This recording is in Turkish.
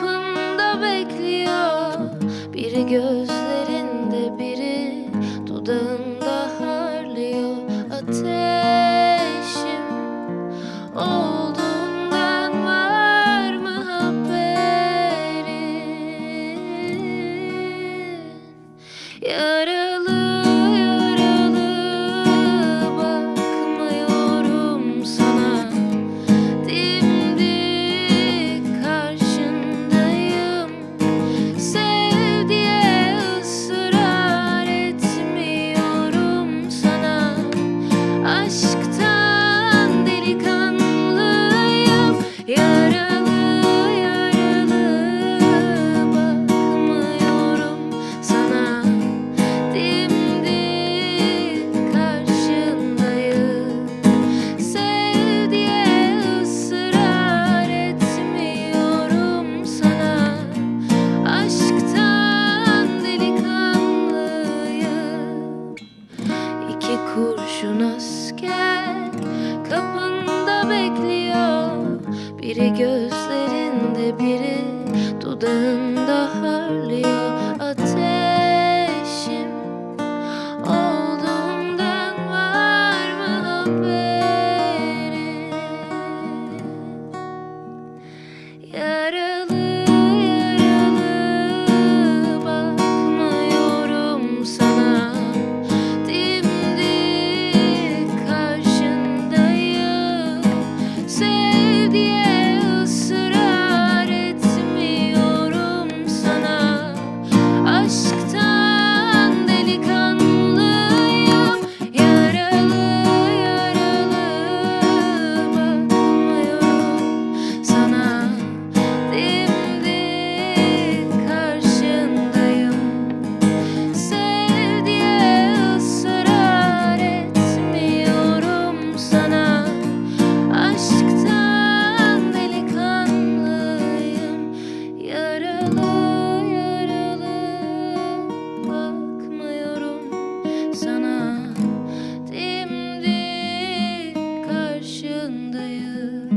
kapında bekliyor. Biri gözlerinde, biri dudağında harlıyor. Ateşim olduğundan var mı haberin? Yaralı yaralı bakmıyorum sana, dimdik karşındayım. Sev diye ısrar etmiyorum sana, aşktan delikanlıyım. Yaralı yaralı bakmıyorum sana, dimdik karşındayım. Sev diye ısrar etmiyorum sana, aşktan delikanlıyım. İki kurşun asker kapında bekliyor. Biri gözlerinde, biri dudağında harlıyor. Ateşim olduğundan var mı haberin? Yaralı yaralı bakmıyorum sana, dimdik karşındayım. Sev diye ısrar etmiyorum sana, aşktan delikanlıyım. Yaralı yaralı bakmıyorum sana, dimdik karşındayım. Sev diye ısrar etmiyorum sana, aşktan delikanlıyım. Yaralı yaralı bakmıyorum sana, dimdik karşındayım.